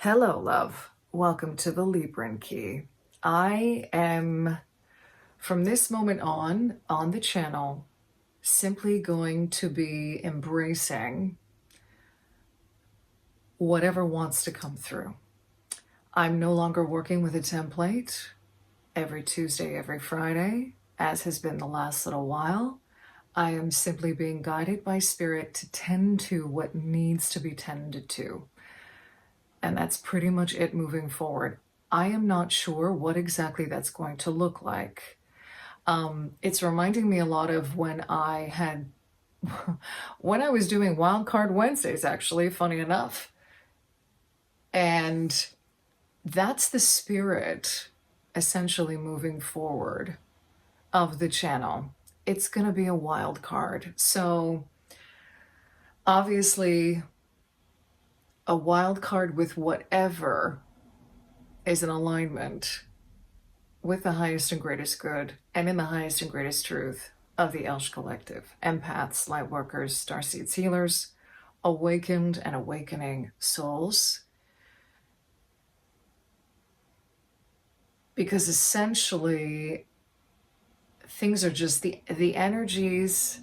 Hello, love. Welcome to the Libran Key. I am, from this moment on the channel, simply going to be embracing whatever wants to come through. I'm no longer working with a template every Tuesday, every Friday, as has been the last little while. I am simply being guided by Spirit to tend to what needs to be tended to. And that's pretty much it moving forward. I am not sure what exactly that's going to look like. It's reminding me a lot of when I was doing Wildcard Wednesdays, actually, funny enough. And that's the spirit, essentially, moving forward of the channel. It's going to be a wild card. So, obviously, a wild card with whatever is in alignment with the highest and greatest good and in the highest and greatest truth of the Elsh Collective. Empaths, lightworkers, starseeds, healers, awakened and awakening souls. Because essentially, things are just, the energies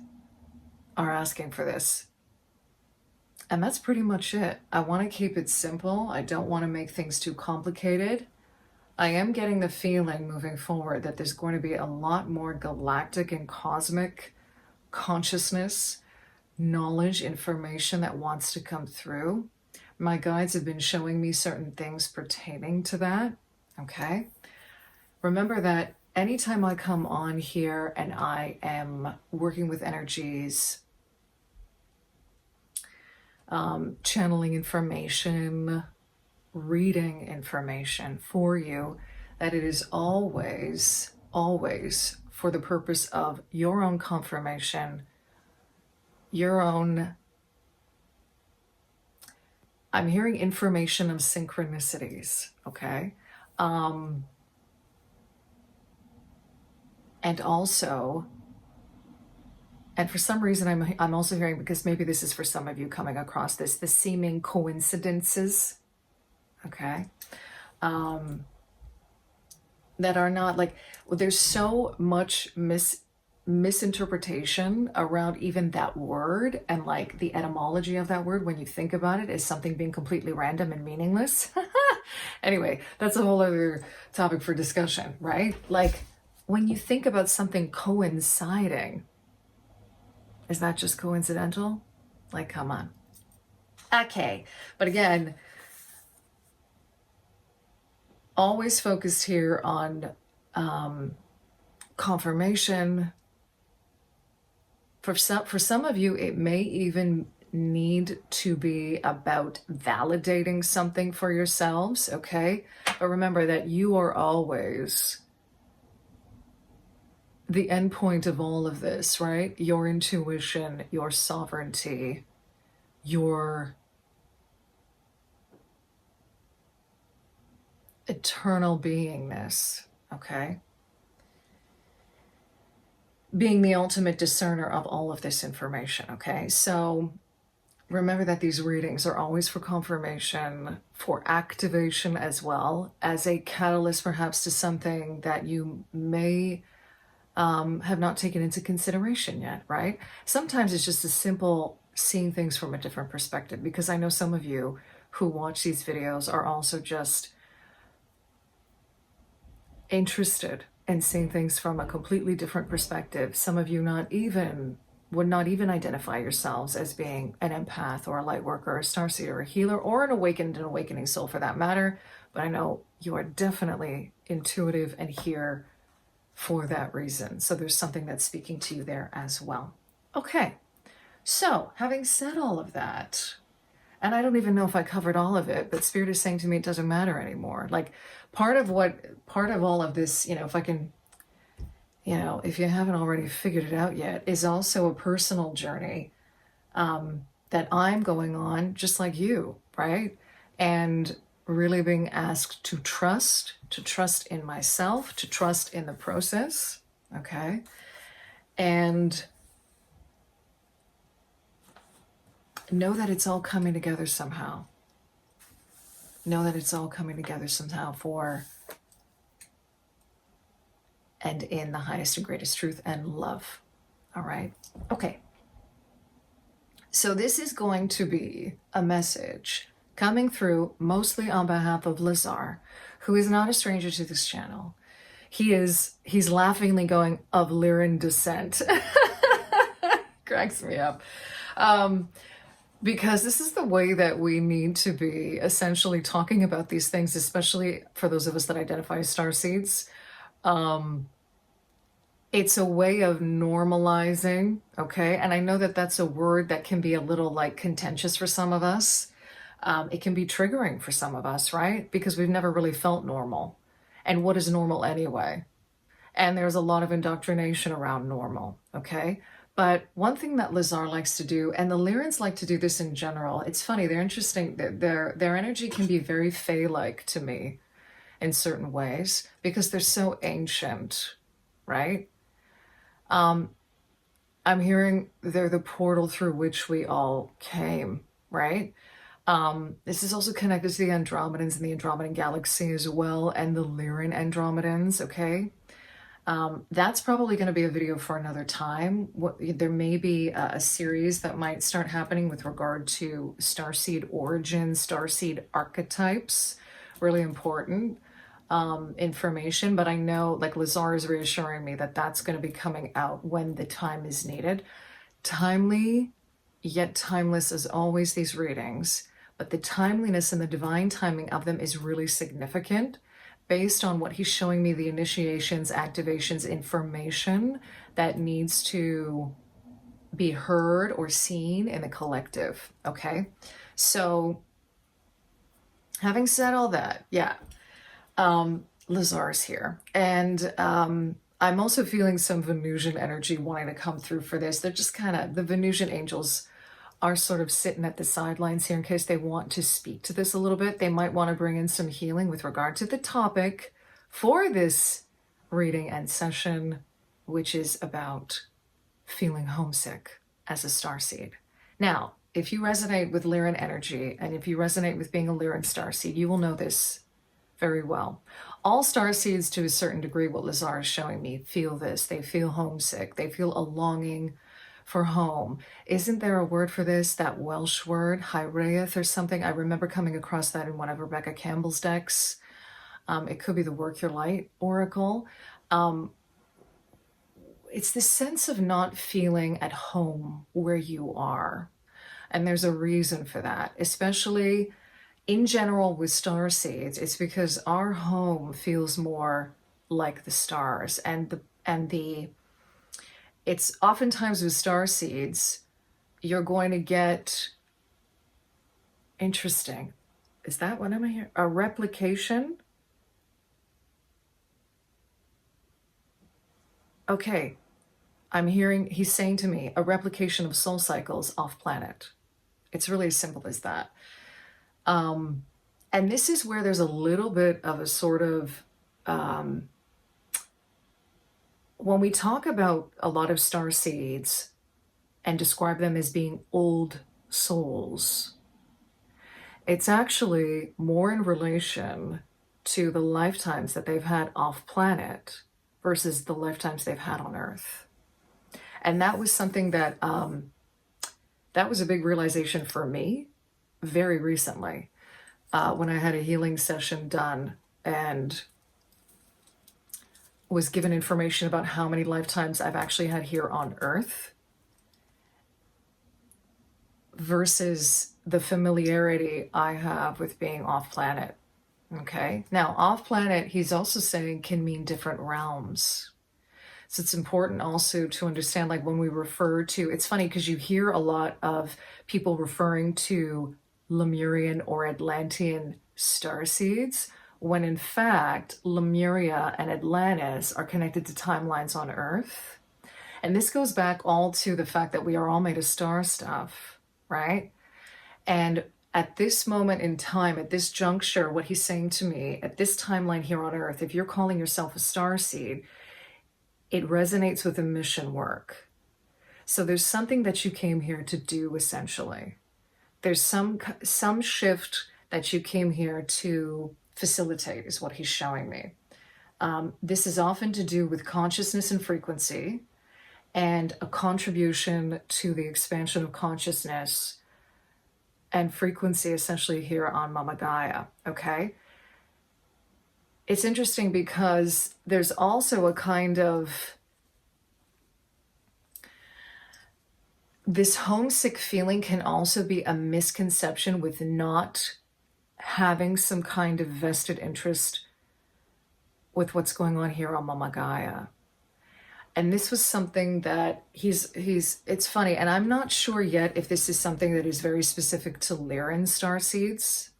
are asking for this. And that's pretty much it. I want to keep it simple. I don't want to make things too complicated. I am getting the feeling moving forward that there's going to be a lot more galactic and cosmic consciousness, knowledge, information that wants to come through. My guides have been showing me certain things pertaining to that, okay? Remember that anytime I come on here and I am working with energies, channeling information, reading information for you, that it is always for the purpose of your own confirmation, your own, I'm hearing information of synchronicities, okay? And also, and for some reason, I'm also hearing, because maybe this is for some of you coming across this, the seeming coincidences, okay, that are not like, well, there's so much misinterpretation around even that word and like the etymology of that word when you think about it as something being completely random and meaningless. Anyway, that's a whole other topic for discussion, right? Like when you think about something coinciding, is that just coincidental? Like, come on. Okay. But again, always focused here on confirmation. For some of you, it may even need to be about validating something for yourselves, okay? But remember that you are always the end point of all of this, right? Your intuition, your sovereignty, your eternal beingness, okay? Being the ultimate discerner of all of this information, okay? So remember that these readings are always for confirmation, for activation as well, as a catalyst perhaps to something that you may have not taken into consideration yet, right? Sometimes it's just a simple seeing things from a different perspective, because I know some of you who watch these videos are also just interested in seeing things from a completely different perspective. Some of you would not even identify yourselves as being an empath or a light worker or a starseed or a healer or an awakened and awakening soul for that matter. But I know you are definitely intuitive and here for that reason. So there's something that's speaking to you there as well. Okay, so having said all of that, and I don't even know if I covered all of it, but Spirit is saying to me it doesn't matter anymore. Like part of all of this, if I can, if you haven't already figured it out yet, is also a personal journey that I'm going on, just like you, right? And really being asked to trust in myself, to trust in the process, okay? And know that it's all coming together somehow. Know that it's all coming together somehow for and in the highest and greatest truth and love. All right. Okay. So this is going to be a message coming through mostly on behalf of Lazar, who is not a stranger to this channel. He's laughingly going, of Lyran descent. Cracks me up. Because this is the way that we need to be essentially talking about these things, especially for those of us that identify as starseeds. It's a way of normalizing, okay? And I know that that's a word that can be a little like contentious for some of us. It can be triggering for some of us, right? Because we've never really felt normal. And what is normal anyway? And there's a lot of indoctrination around normal, okay? But one thing that Lazar likes to do, and the Lyrans like to do this in general, it's funny, they're interesting, their energy can be very Fae-like to me in certain ways because they're so ancient, right? I'm hearing they're the portal through which we all came, right? This is also connected to the Andromedans and the Andromedan galaxy as well, and the Lyran Andromedans, okay? That's probably going to be a video for another time. There may be a series that might start happening with regard to Starseed origins, Starseed archetypes, really important information. But I know, like, Lazar is reassuring me that that's going to be coming out when the time is needed. Timely, yet timeless as always, these readings. But the timeliness and the divine timing of them is really significant based on what he's showing me, the initiations, activations, information that needs to be heard or seen in the collective, okay? So having said all that, yeah, Lazar's here. And I'm also feeling some Venusian energy wanting to come through for this. They're just kind of, the Venusian angels are sort of sitting at the sidelines here in case they want to speak to this a little bit. They might want to bring in some healing with regard to the topic for this reading and session, which is about feeling homesick as a starseed. Now, if you resonate with Lyran energy, and if you resonate with being a Lyran starseed, you will know this very well. All starseeds, to a certain degree, what Lazar is showing me, feel this. They feel homesick. They feel a longing for home. Isn't there a word for this, that Welsh word, Hyreath or something? I remember coming across that in one of Rebecca Campbell's decks. It could be the Work Your Light Oracle. It's this sense of not feeling at home where you are. And there's a reason for that, especially in general with starseeds. It's because our home feels more like the stars, and it's oftentimes with starseeds, you're going to get, interesting. Is that what am I hearing? A replication? Okay. I'm hearing, he's saying to me, a replication of soul cycles off planet. It's really as simple as that. And this is where there's a little bit of a sort of, when we talk about a lot of starseeds and describe them as being old souls, it's actually more in relation to the lifetimes that they've had off planet versus the lifetimes they've had on Earth. And that was something that, that was a big realization for me very recently, when I had a healing session done and was given information about how many lifetimes I've actually had here on Earth versus the familiarity I have with being off planet. Okay. Now, off planet, he's also saying, can mean different realms. So it's important also to understand, like, when we refer to, it's funny because you hear a lot of people referring to Lemurian or Atlantean starseeds, when in fact, Lemuria and Atlantis are connected to timelines on Earth. And this goes back all to the fact that we are all made of star stuff, right? And at this moment in time, at this juncture, what he's saying to me, at this timeline here on Earth, if you're calling yourself a starseed, it resonates with the mission work. So there's something that you came here to do, essentially. There's some shift that you came here to facilitate, is what he's showing me. This is often to do with consciousness and frequency, and a contribution to the expansion of consciousness and frequency essentially here on Mama Gaia, okay? It's interesting because there's also a kind of this homesick feeling can also be a misconception with not having some kind of vested interest with what's going on here on Mama Gaia. And this was something that it's funny, and I'm not sure yet if this is something that is very specific to Lyran starseeds.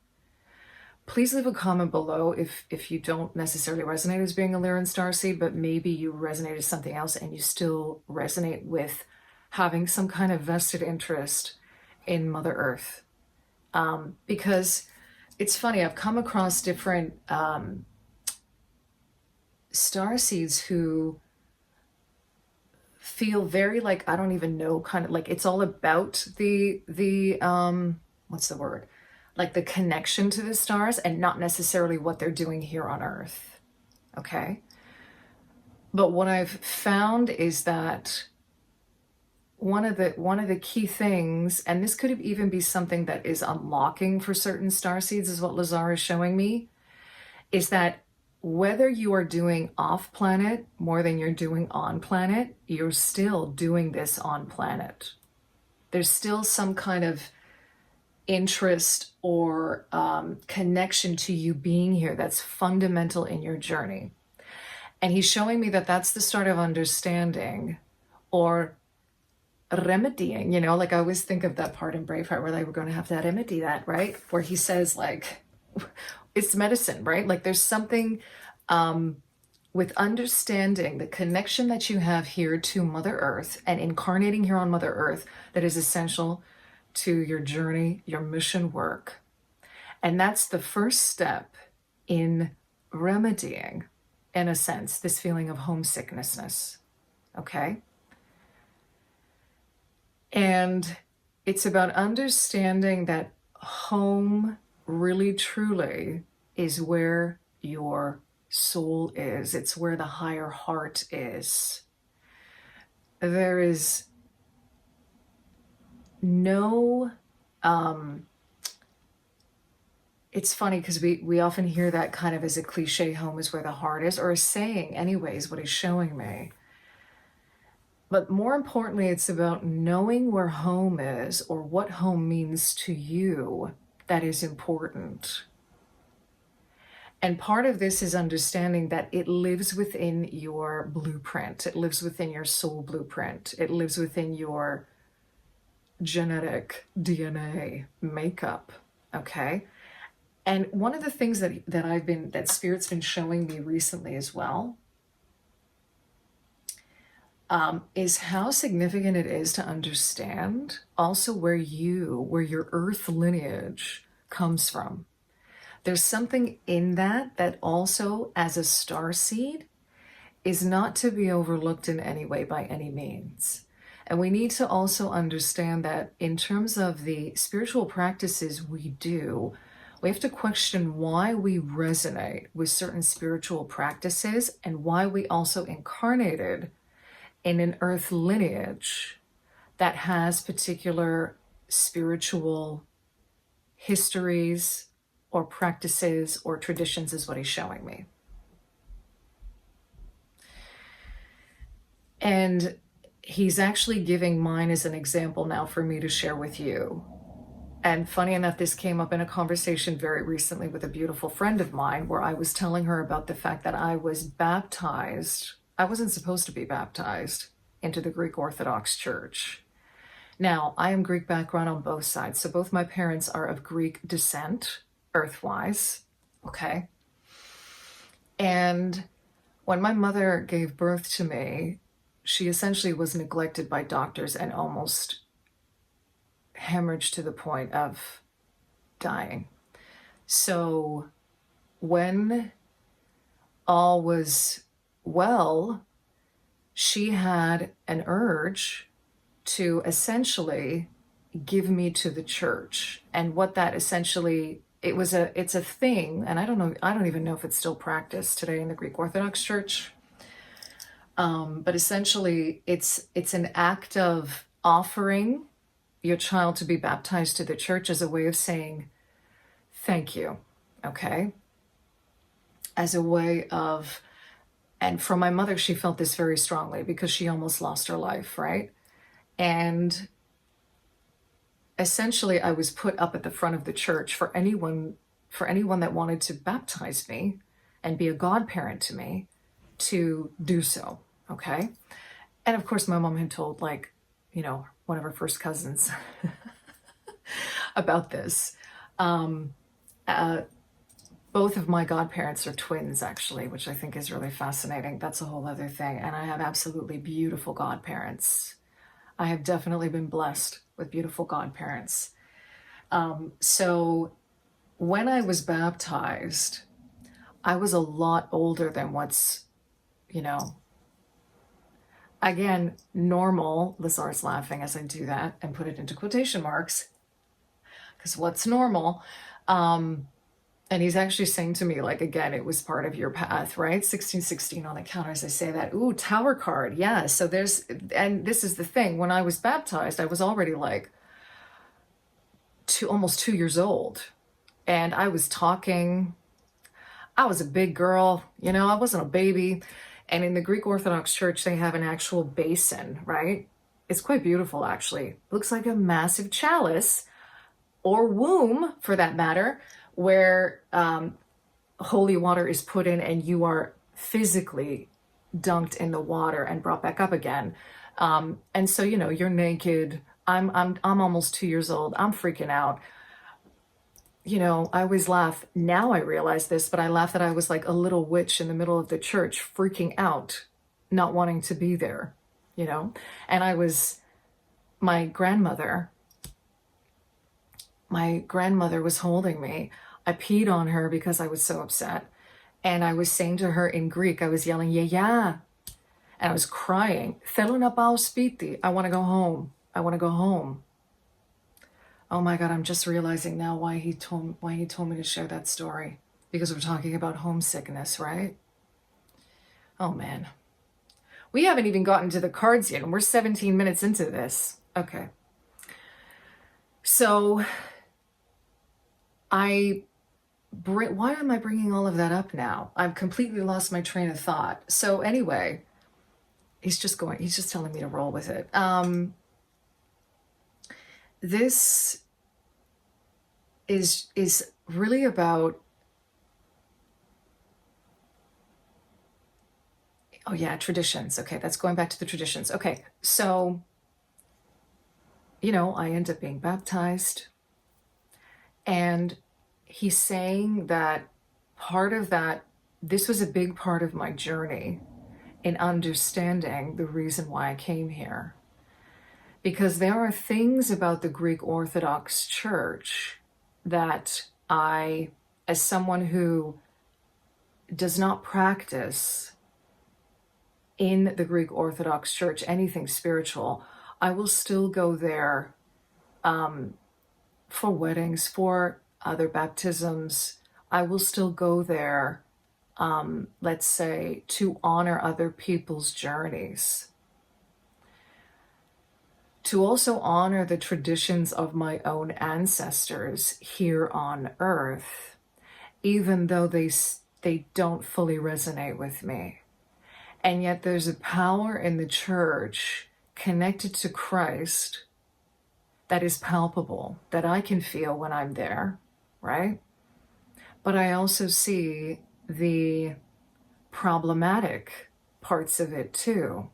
Please leave a comment below if you don't necessarily resonate as being a Lyran starseed, but maybe you resonate as something else and you still resonate with having some kind of vested interest in Mother Earth. Because it's funny, I've come across different starseeds who feel very like, I don't even know, kind of like it's all about the what's the word? Like the connection to the stars and not necessarily what they're doing here on Earth. Okay? But what I've found is that one of the key things, and this could even be something that is unlocking for certain starseeds, is what Lazar is showing me, is that whether you are doing off planet more than you're doing on planet, you're still doing this on planet. There's still some kind of interest or connection to you being here that's fundamental in your journey. And he's showing me that that's the start of understanding or remedying, you know, like I always think of that part in Braveheart where they were going to have to remedy that, right? Where he says like, it's medicine, right? Like there's something with understanding the connection that you have here to Mother Earth and incarnating here on Mother Earth that is essential to your journey, your mission work. And that's the first step in remedying, in a sense, this feeling of homesickness, okay? And it's about understanding that home really truly is where your soul is. It's where the higher heart is. There is no, it's funny because we often hear that kind of as a cliche, home is where the heart is, or a saying anyways, what he's showing me. But more importantly, it's about knowing where home is or what home means to you that is important. And part of this is understanding that it lives within your blueprint. It lives within your soul blueprint. It lives within your genetic DNA makeup, okay? And one of the things that Spirit's been showing me recently as well, is how significant it is to understand also where your Earth lineage comes from. There's something in that also, as a starseed, is not to be overlooked in any way by any means. And we need to also understand that in terms of the spiritual practices we do, we have to question why we resonate with certain spiritual practices and why we also incarnated in an Earth lineage that has particular spiritual histories or practices or traditions, is what he's showing me. And he's actually giving mine as an example now for me to share with you. And funny enough, this came up in a conversation very recently with a beautiful friend of mine where I was telling her about the fact that I was baptized. I wasn't supposed to be baptized into the Greek Orthodox Church. Now, I am Greek background on both sides. So both my parents are of Greek descent, earthwise, okay? And when my mother gave birth to me, she essentially was neglected by doctors and almost hemorrhaged to the point of dying. So when all was well, she had an urge to essentially give me to the church. And what that essentially it's a thing, and I don't even know if it's still practiced today in the Greek Orthodox Church. But essentially, it's an act of offering your child to be baptized to the church as a way of saying thank you, okay? As a way of, and for my mother, she felt this very strongly because she almost lost her life, right? And essentially, I was put up at the front of the church for anyone that wanted to baptize me and be a godparent to me to do so, okay? And of course, my mom had told, like, you know, one of her first cousins about this. Both of my godparents are twins, actually, which I think is really fascinating. That's a whole other thing. And I have absolutely beautiful godparents. I have definitely been blessed with beautiful godparents. So when I was baptized, I was a lot older than what's, you know, again, normal. Lazar's laughing as I do that and put it into quotation marks, because what's normal? And he's actually saying to me, like, again, it was part of your path, right? 1616 on the counter as I say that. Ooh, tower card. Yeah. So there's, and this is the thing. When I was baptized, I was already like almost 2 years old. And I was talking. I was a big girl, you know, I wasn't a baby. And in the Greek Orthodox Church, they have an actual basin, right? It's quite beautiful, actually. Looks like a massive chalice, or womb for that matter, where holy water is put in and you are physically dunked in the water and brought back up again. And so, you know, you're naked. I'm almost 2 years old. I'm freaking out. You know, I always laugh. Now I realize this, but I laugh that I was like a little witch in the middle of the church, freaking out, not wanting to be there, you know? And my grandmother was holding me. I peed on her because I was so upset. And I was saying to her in Greek, I was yelling, yeah, yeah. And I was crying. Θέλω να πάω σπίτι. I want to go home. I want to go home. Oh my God, I'm just realizing now why he told me to share that story. Because we're talking about homesickness, right? Oh man. We haven't even gotten to the cards yet, and we're 17 minutes into this. Okay. So why am I bringing all of that up now? I've completely lost my train of thought. So anyway, he's just telling me to roll with it. This is really about, oh yeah, traditions. Okay, that's going back to the traditions. Okay, so, you know, I end up being baptized, and he's saying that part of that, this was a big part of my journey in understanding the reason why I came here. Because there are things about the Greek Orthodox Church that I, as someone who does not practice in the Greek Orthodox Church anything spiritual, I will still go there for weddings, for other baptisms. I will still go there, let's say, to honor other people's journeys. To also honor the traditions of my own ancestors here on earth, even though they don't fully resonate with me. And yet there's a power in the church connected to Christ that is palpable, that I can feel when I'm there, right? But I also see the problematic parts of it too.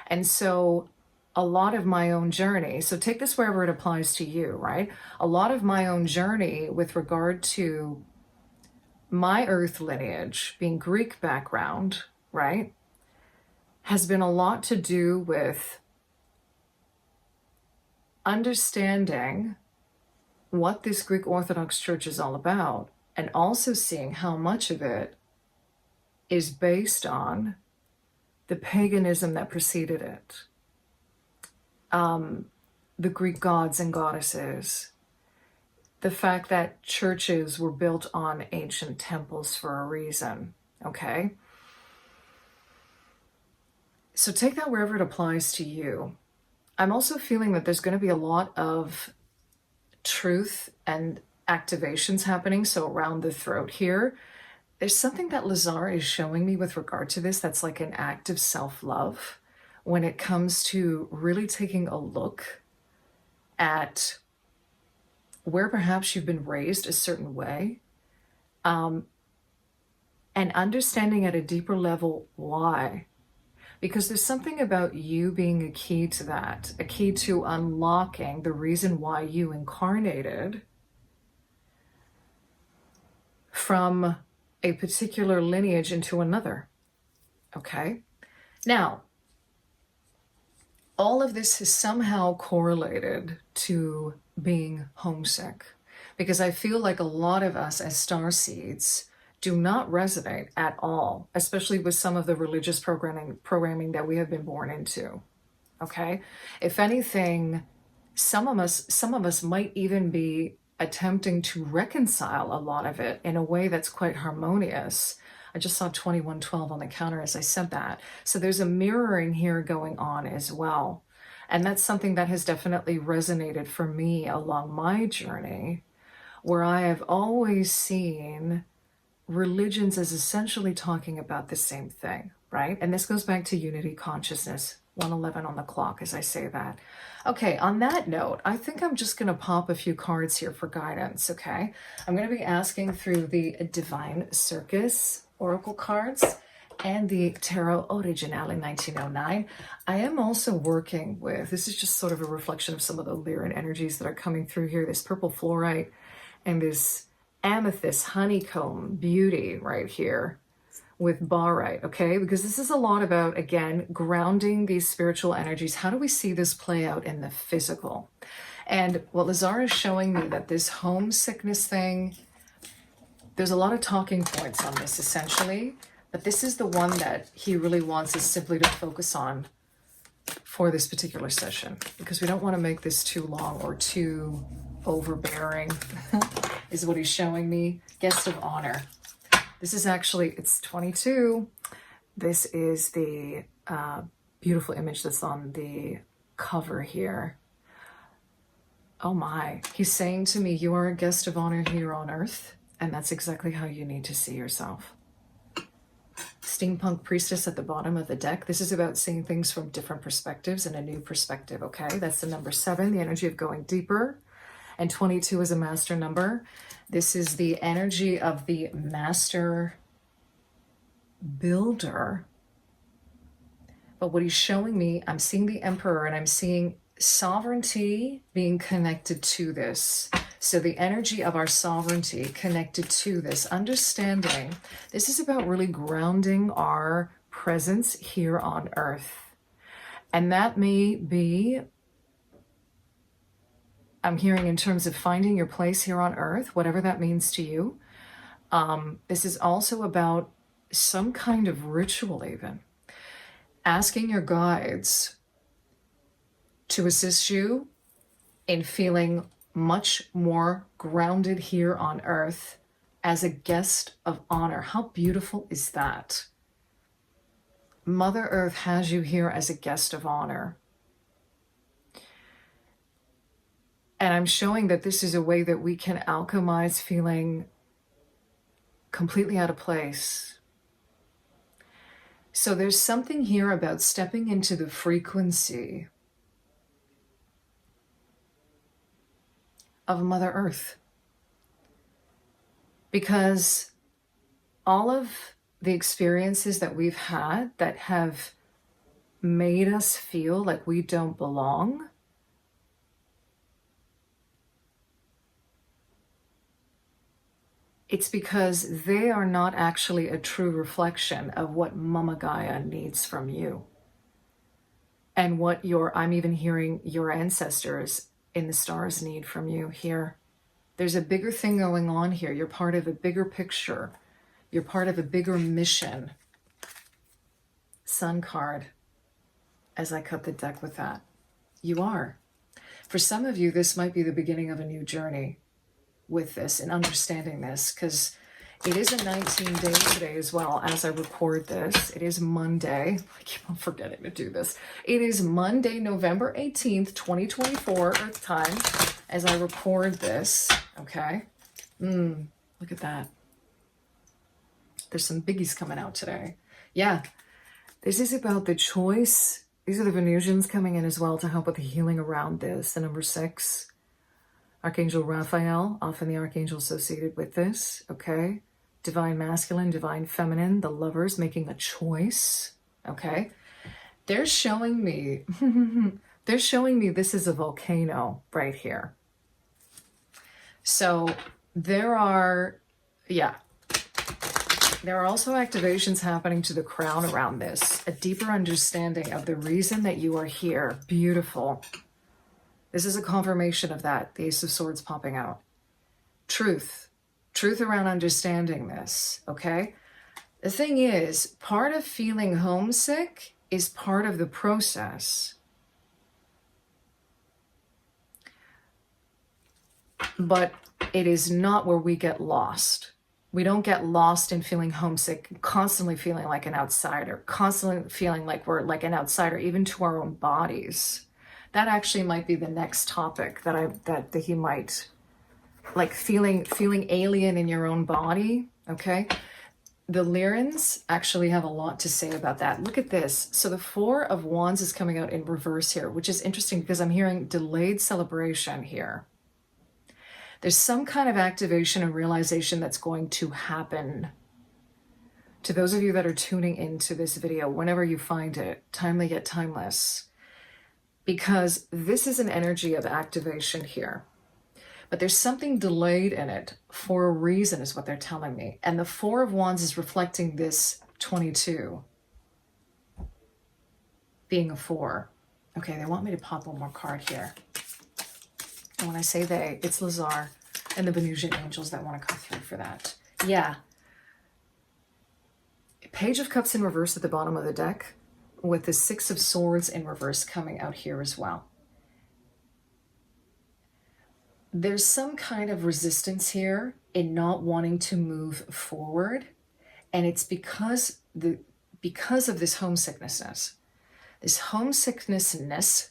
And so a lot of my own journey, so take this wherever it applies to you, right? A lot of my own journey with regard to my earth lineage, being Greek background, right, has been a lot to do with understanding what this Greek Orthodox Church is all about, and also seeing how much of it is based on the paganism that preceded it. The Greek gods and goddesses, the fact that churches were built on ancient temples for a reason, okay? So take that wherever it applies to you. I'm also feeling that there's going to be a lot of truth and activations happening. So around the throat here, there's something that Lazar is showing me with regard to this that's like an act of self-love when it comes to really taking a look at where perhaps you've been raised a certain way, and understanding at a deeper level why. Because there's something about you being a key to that, a key to unlocking the reason why you incarnated from a particular lineage into another, okay? Now, all of this is somehow correlated to being homesick, because I feel like a lot of us as starseeds do not resonate at all, especially with some of the religious programming that we have been born into, okay? If anything, some of us might even be attempting to reconcile a lot of it in a way that's quite harmonious. I just saw 2112 on the counter as I said that. So there's a mirroring here going on as well. And that's something that has definitely resonated for me along my journey, where I have always seen religions as essentially talking about the same thing, right? And this goes back to unity consciousness, 111 on the clock as I say that. Okay, on that note, I think I'm just going to pop a few cards here for guidance, okay? I'm going to be asking through the Divine Circus Oracle cards and the Tarot Original in 1909. I am also working with, this is just sort of a reflection of some of the Lyran energies that are coming through here, this purple fluorite and this Amethyst honeycomb beauty right here with barite, okay? Because this is a lot about, again, grounding these spiritual energies. How do we see this play out in the physical? And what Lazar is showing me that this homesickness thing, there's a lot of talking points on this essentially, but this is the one that he really wants us simply to focus on for this particular session, because we don't want to make this too long or too overbearing, is what he's showing me. Guest of honor. This is actually, it's 22. This is the beautiful image that's on the cover here. Oh my, he's saying to me, you are a guest of honor here on Earth, and that's exactly how you need to see yourself. Steampunk priestess at the bottom of the deck. This is about seeing things from different perspectives and a new perspective, okay? That's the number 7, the energy of going deeper. And 22 is a master number. This is the energy of the master builder. But what he's showing me, I'm seeing the Emperor and I'm seeing sovereignty being connected to this. So the energy of our sovereignty connected to this, understanding this is about really grounding our presence here on Earth. And that may be, I'm hearing in terms of finding your place here on Earth, whatever that means to you. This is also about some kind of ritual even. Asking your guides to assist you in feeling much more grounded here on Earth as a guest of honor. How beautiful is that? Mother Earth has you here as a guest of honor. And I'm showing that this is a way that we can alchemize feeling completely out of place. So there's something here about stepping into the frequency of Mother Earth. Because all of the experiences that we've had that have made us feel like we don't belong, it's because they are not actually a true reflection of what Mama Gaia needs from you. And what I'm even hearing your ancestors in the stars need from you here. There's a bigger thing going on here. You're part of a bigger picture. You're part of a bigger mission. Sun card, as I cut the deck with that. You are. For some of you, this might be the beginning of a new journey. with this and understanding this, because it is a 19 day today as well as I record this. It is Monday. I keep on forgetting to do this. It is Monday, November 18th, 2024, Earth time, as I record this, okay? Look at that. There's some biggies coming out today. Yeah, this is about the choice. These are the Venusians coming in as well to help with the healing around this. The number 6, Archangel Raphael, often the archangel associated with this, okay? Divine masculine, divine feminine, the lovers making a choice, okay? They're showing me, this is a volcano right here. So there are also activations happening to the crown around this, a deeper understanding of the reason that you are here. Beautiful. This is a confirmation of that, the Ace of Swords popping out. Truth around understanding this, okay? The thing is, part of feeling homesick is part of the process. But it is not where we get lost. We don't get lost in feeling homesick, constantly feeling like an outsider, constantly feeling like we're like an outsider, even to our own bodies. That actually might be the next topic that he might, like feeling alien in your own body, okay? The Lyrans actually have a lot to say about that. Look at this. So the 4 of Wands is coming out in reverse here, which is interesting because I'm hearing delayed celebration here. There's some kind of activation and realization that's going to happen. To those of you that are tuning into this video, whenever you find it, timely yet timeless, because this is an energy of activation here. But there's something delayed in it for a reason is what they're telling me. And the 4 of Wands is reflecting this 22 being a 4. Okay, they want me to pop one more card here. And when I say they, it's Lazar and the Venusian angels that want to come through for that. Yeah. Page of Cups in reverse at the bottom of the deck with the 6 of Swords in reverse coming out here as well. There's some kind of resistance here in not wanting to move forward. And it's because of this homesickness. This homesickness,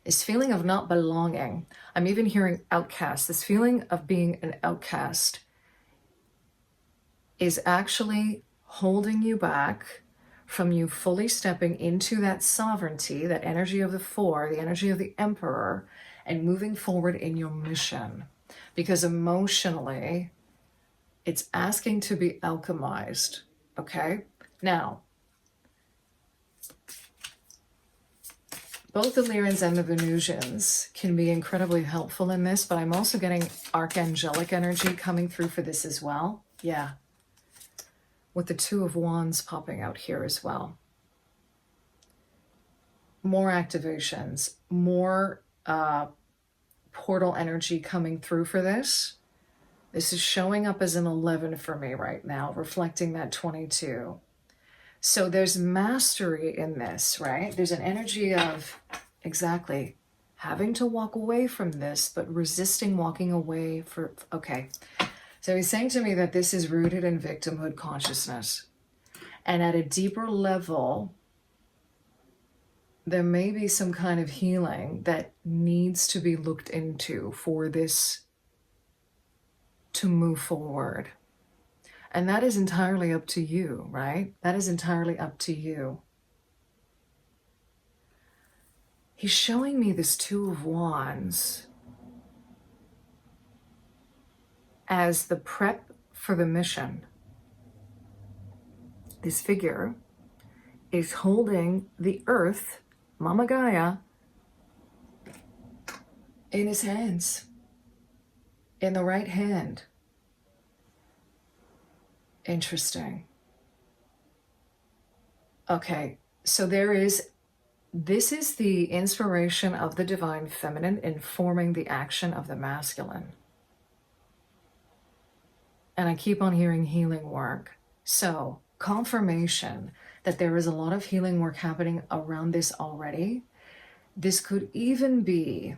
this feeling of not belonging. I'm even hearing outcast. This feeling of being an outcast is actually holding you back from you fully stepping into that sovereignty, that energy of the 4, the energy of the Emperor, and moving forward in your mission. Because emotionally, it's asking to be alchemized, okay? Now, both the Lyrans and the Venusians can be incredibly helpful in this, but I'm also getting archangelic energy coming through for this as well. Yeah. With the 2 of Wands popping out here as well. More activations, more portal energy coming through for this. This is showing up as an 11 for me right now, reflecting that 22. So there's mastery in this, right? There's an energy of exactly having to walk away from this, but resisting walking away for, okay. So he's saying to me that this is rooted in victimhood consciousness. And at a deeper level, there may be some kind of healing that needs to be looked into for this to move forward. And that is entirely up to you, right? That is entirely up to you. He's showing me this 2 of Wands as the prep for the mission. This figure is holding the earth, Mama Gaia, in his hands, in the right hand. Interesting. Okay, so this is the inspiration of the divine feminine informing the action of the masculine. And I keep on hearing healing work. So confirmation that there is a lot of healing work happening around this already. This could even be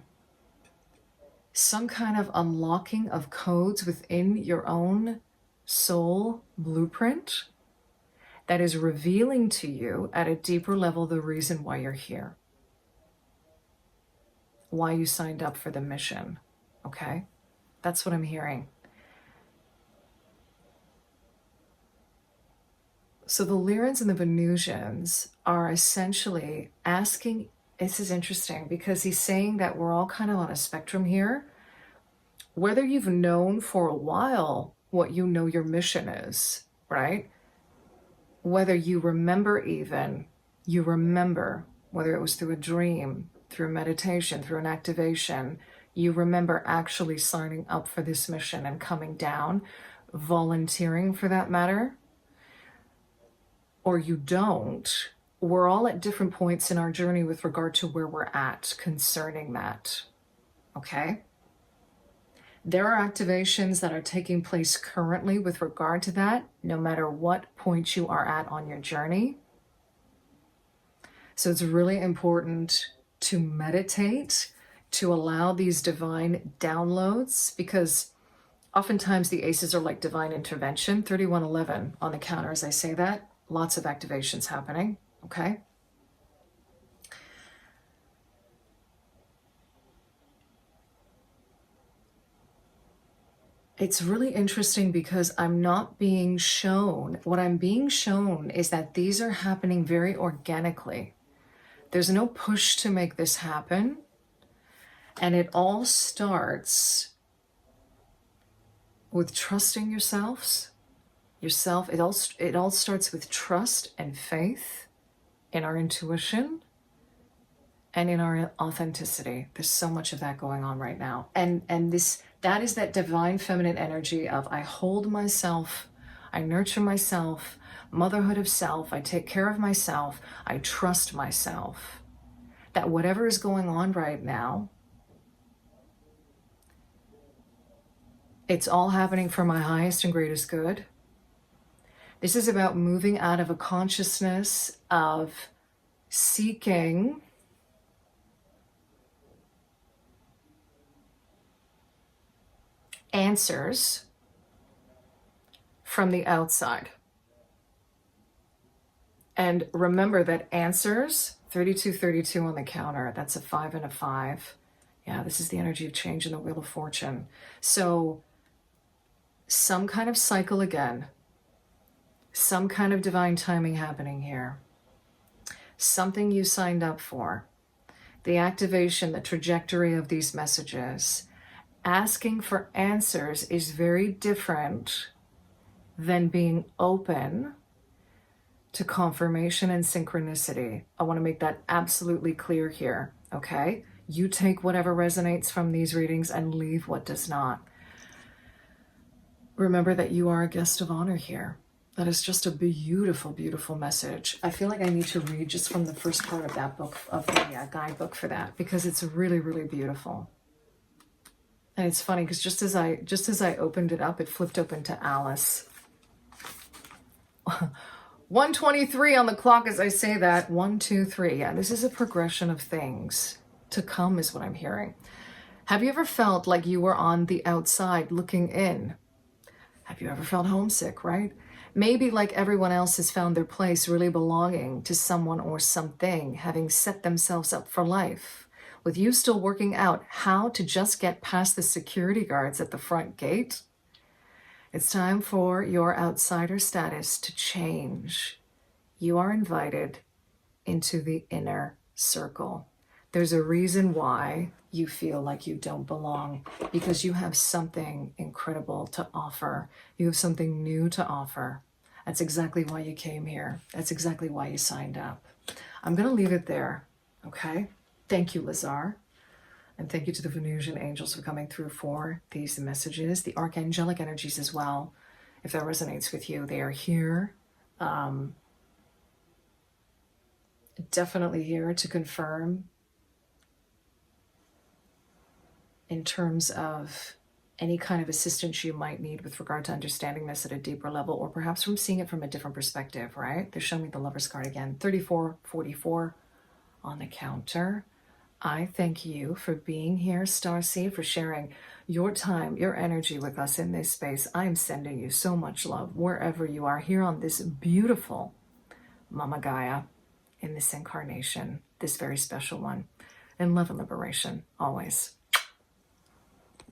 some kind of unlocking of codes within your own soul blueprint that is revealing to you at a deeper level the reason why you're here, why you signed up for the mission. Okay? That's what I'm hearing. So the Lyrans and the Venusians are essentially asking, this is interesting because he's saying that we're all kind of on a spectrum here. Whether you've known for a while what you know your mission is, right? Whether you remember even, you remember, whether it was through a dream, through meditation, through an activation, you remember actually signing up for this mission and coming down, volunteering for that matter, or you don't, we're all at different points in our journey with regard to where we're at concerning that, okay? There are activations that are taking place currently with regard to that, no matter what point you are at on your journey. So it's really important to meditate, to allow these divine downloads, because oftentimes the aces are like divine intervention. 3111 on the counter as I say that. Lots of activations happening, okay? It's really interesting because I'm not being shown. What I'm being shown is that these are happening very organically. There's no push to make this happen. And it all starts with trusting yourselves. It all starts with trust and faith in our intuition and in our authenticity. There's so much of that going on right now. And that is that divine feminine energy of I hold myself, I nurture myself, motherhood of self, I take care of myself, I trust myself. That whatever is going on right now, it's all happening for my highest and greatest good. This is about moving out of a consciousness of seeking answers from the outside. And remember that answers, 3232 on the counter, that's a 5 and a 5. Yeah, this is the energy of change in the Wheel of Fortune. So some kind of cycle again, some kind of divine timing happening here, something you signed up for, the activation, the trajectory of these messages. Asking for answers is very different than being open to confirmation and synchronicity. I want to make that absolutely clear here, okay? You take whatever resonates from these readings and leave what does not. Remember that you are a guest of honor here. That is just a beautiful, beautiful message. I feel like I need to read just from the first part of that book, of the guidebook for that, because it's really, really beautiful. And it's funny because just as I opened it up, it flipped open to Alice. 1:23 on the clock as I say that. 1, 2, 3. Yeah, this is a progression of things to come is what I'm hearing. Have you ever felt like you were on the outside looking in? Have you ever felt homesick, right? Maybe like everyone else has found their place really belonging to someone or something, having set themselves up for life. With you still working out how to just get past the security guards at the front gate, it's time for your outsider status to change. You are invited into the inner circle. There's a reason why you feel like you don't belong, because you have something incredible to offer. You have something new to offer. That's exactly why you came here. That's exactly why you signed up. I'm going to leave it there, okay? Thank you, Lazar. And thank you to the Venusian angels for coming through for these messages. The archangelic energies as well, if that resonates with you, they are here. Definitely here to confirm in terms of any kind of assistance you might need with regard to understanding this at a deeper level, or perhaps from seeing it from a different perspective, right? They're showing me the Lover's card again. 3444 on the counter. I thank you for being here, Starseed, for sharing your time, your energy with us in this space. I am sending you so much love wherever you are here on this beautiful Mama Gaia in this incarnation, this very special one. And love and liberation always.